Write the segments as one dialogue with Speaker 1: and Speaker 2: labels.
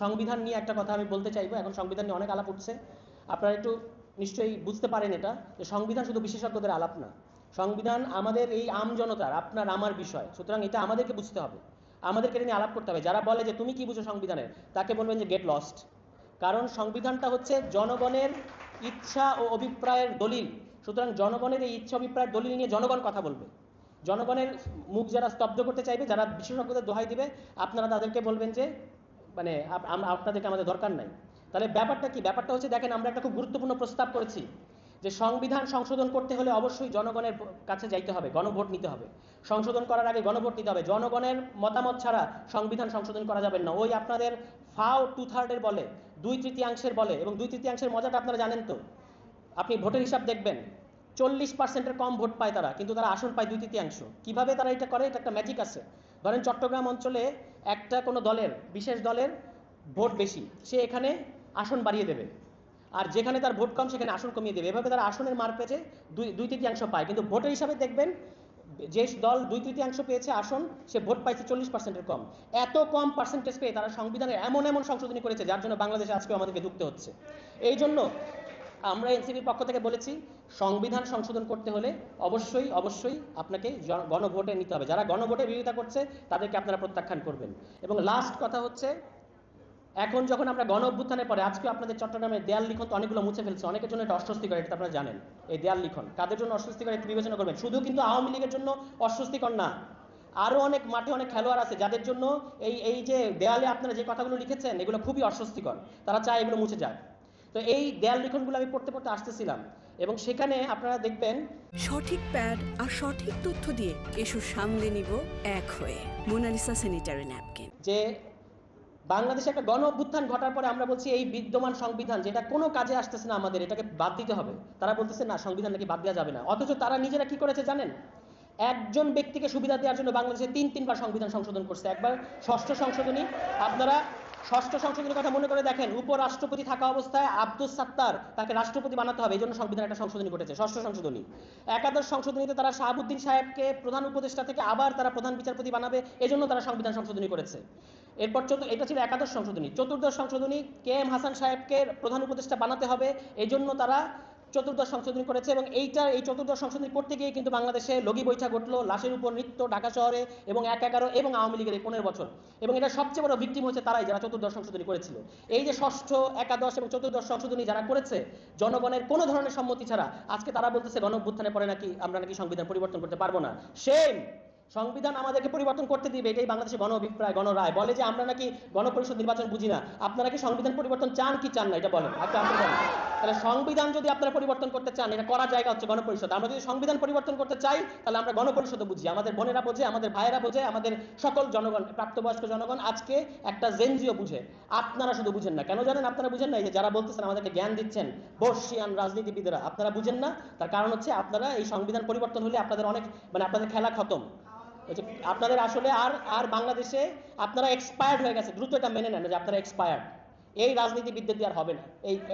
Speaker 1: সংবিধান নিয়ে একটা কথা আমি বলতে চাইবো। এখন সংবিধান নিয়ে অনেক আলাপ উঠছে, আপনারা একটু নিশ্চয়ই বুঝতে পারেন এটা, যে সংবিধান শুধু বিশেষজ্ঞদের আলাপ না। সংবিধান আমাদের এই আম জনতার, আপনার আমার বিষয়। সুতরাং এটা আমাদেরকে বুঝতে হবে, আমাদেরকে নিয়ে আলাপ করতে হবে। যারা বলে যে তুমি কি বুঝো সংবিধানের, তাকে বলবেন যে গেট লস্ট। কারণ সংবিধানটা হচ্ছে জনগণের ইচ্ছা ও অভিপ্রায়ের দলিল। সুতরাং জনগণের এই ইচ্ছা অভিপ্রায়ের দলিল নিয়ে জনগণ কথা বলবে। জনগণের মুখ যারা স্তব্ধ করতে চাইবে, যারা বিশেষজ্ঞদের দোহাই দিবে, আপনারা তাদেরকে বলবেন যে মানে আপনাদেরকে আমাদের দরকার নাই। তাহলে ব্যাপারটা কি? ব্যাপারটা হচ্ছে, দেখেন, আমরা একটা খুব গুরুত্বপূর্ণ প্রস্তাব করেছি যে সংবিধান সংশোধন করতে হলে অবশ্যই জনগণের কাছে যাইতে হবে, গণভোট নিতে হবে। সংশোধন করার আগে গণভোট নিতে হবে। জনগণের মতামত ছাড়া সংবিধান সংশোধন করা যাবে না। ওই আপনাদের ফাও 2/3 বলে, 2/3 বলে, এবং 2/3 মজাটা আপনারা জানেন তো। আপনি ভোটের হিসাব দেখবেন, 40%-এর কম ভোট পায় তারা, কিন্তু তারা আসন পায় 2/3। কিভাবে তারা এটা করে? এটা একটা ম্যাজিক আছে। ধরেন চট্টগ্রাম অঞ্চলে একটা কোনো দলের, বিশেষ দলের ভোট বেশি, সে এখানে আসন বাড়িয়ে দেবে, আর যেখানে তার ভোট কম সেখানে আসন কমিয়ে দেবে। এভাবে তারা আসনের মার পেয়েছে 2/3 পায়, কিন্তু ভোটের হিসাবে দেখবেন যে দল 2/3 পেয়েছে আসন, সে ভোট পাইছে 40%-এর কম। এত কম পার্সেন্টেজ পেয়ে তারা সংবিধানের এমন এমন সংশোধনী করেছে, যার জন্য বাংলাদেশে আজকে আমাদেরকে ঢুকতে হচ্ছে। এই জন্য আমরা এনসিপির পক্ষ থেকে বলেছি, সংবিধান সংশোধন করতে হলে অবশ্যই অবশ্যই আপনাকে গণভোটে নিতে হবে। যারা গণভোটের বিরোধিতা করছে তাদেরকে আপনারা প্রত্যাখ্যান করবেন। এবং লাস্ট কথা হচ্ছে, এখন যখন আমরা গণ অভ্যুত্থানের পরে, আজকে আপনাদের চট্টগ্রামের দেয়াল লিখন তো অনেকগুলো মুছে ফেলছে, অনেকের জন্য এটা অস্বস্তিকর, এটা আপনারা জানেন। এই দেয়াল লিখন কাদের জন্য অস্বস্তিকর একটু বিবেচনা করবেন। শুধু কিন্তু আওয়ামী লীগের জন্য অস্বস্তিকর না, আরো অনেক মাঠে অনেক খেলোয়াড় আছে যাদের জন্য এই যে দেয়ালে আপনারা যে কথাগুলো লিখেছেন এগুলো খুবই অস্বস্তিকর, তারা চায় এগুলো মুছে যাক। তো এই দেয়াল লিখনগুলো আমি পড়তে পড়তে আসতেছিলাম, এবং সেখানে আপনারা দেখবেন
Speaker 2: সঠিক প্যাড আর সঠিক তথ্য দিয়ে এসব সামলে নিব এক হয়ে। Monalisa sanitary napkin.
Speaker 1: যে বাংলাদেশে একটা গণ অভ্যুত্থান ঘটার পরে আমরা বলছি এই বিদ্যমান সংবিধান, যেটা কোনো কাজে আসতেছে না, আমাদের এটাকে বাদ দিতে হবে। তারা বলতেছে না, সংবিধান নাকি বাদ দেওয়া যাবে না। অথচ তারা নিজেরা কি করেছে জানেন? একজন ব্যক্তিকে সুবিধা দেওয়ার জন্য বাংলাদেশে 3-3বার সংবিধান সংশোধন করছে। একবার ষষ্ঠ সংশোধনী, আপনারা ষষ্ঠ সংশোধনীর কথা মনে করে দেখেন, উপরাষ্ট্রপতি থাকা অবস্থায় আব্দুস সাত্তার তাকে রাষ্ট্রপতি বানাতে হবে, এই জন্য সংবিধান একটা সংশোধনী ঘটেছে, ষষ্ঠ সংশোধনী। একাদশ সংশোধনীতে তারা শাহাবুদ্দিন সাহেবকে প্রধান উপদেষ্টা থেকে আবার তারা প্রধান বিচারপতি বানাবে, এই জন্য তারা সংবিধান সংশোধনী করেছে। এরপর এটা ছিল একাদশ সংশোধনী। চতুর্দশ সংশোধনী, KM হাসান সাহেবকে প্রধান উপদেষ্টা বানাতে হবে, এই জন্য তারা চতুর্দশ সংশোধনী করেছে। এবং এই চতুর্দশ সংশোধনী করতে গিয়ে কিন্তু বাংলাদেশে লগি বৈঠা ঘটলো, লাশের উপর নৃত্য ঢাকা শহরে, এবং 1/11 এবং আওয়ামী লীগের 15 বছর। এবং এটা সবচেয়ে বড় ভিকটিম হচ্ছে তারাই, যারা চতুর্দশ সংশোধনী করেছিল। এই যে ষষ্ঠ, একাদশ এবং চতুর্দশ সংশোধনী যারা করেছে জনগণের কোনো ধরনের সম্মতি ছাড়া, আজকে তারা বলতেছে গণ অভ্যুত্থানের পরে নাকি আমরা নাকি সংবিধান পরিবর্তন করতে পারবো না। সেম সংবিধান আমাদেরকে পরিবর্তন করতে দিবে, এটাই বাংলাদেশের গণ অভিপ্রায়, গণরায়। বলে যে আমরা নাকি গণপরিষদ নির্বাচন বুঝি না। আপনারা কি সংবিধান পরিবর্তন চান কি চান না, এটা বলেন। তাহলে সংবিধান যদি আপনারা পরিবর্তন করতে চান, এটা করার জায়গা হচ্ছে গণপরিষদ। আমরা যদি সংবিধান পরিবর্তন করতে চাই, তাহলে আমরা গণপরিষদ বুঝি, আমাদের বোনেরা বোঝে, আমাদের ভাইয়েরা বোঝে, আমাদের সকল জনগণ, প্রাপ্তবয়স্ক জনগণ আজকে একটা জেনজিও বুঝে। আপনারা শুধু বুঝেন না। কেন জানেন আপনারা বুঝেন না? এই যে যারা বলতেছেন আমাদেরকে জ্ঞান দিচ্ছেন বর্ষিয়ান রাজনীতিবিদরা, আপনারা বুঝেন না। তার কারণ হচ্ছে আপনারা এই সংবিধান পরিবর্তন হলে আপনাদের অনেক, আপনাদের খেলা খতম। আপনাদের আসলে আর বাংলাদেশে আপনারা এক্সপায়ার্ড হয়ে গেছে। দ্রুত এটা মেনে নেন যে আপনারা এক্সপায়ার্ড। এই রাজনীতিবিদদের দিয়ে আর হবে না,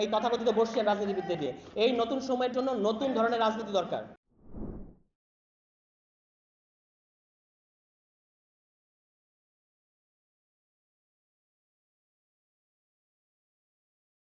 Speaker 1: এই তথাকথিত বর্ষিয়ান রাজনীতিবিদদের দিয়ে। এই নতুন সময়ের জন্য নতুন ধরনের রাজনীতি দরকার।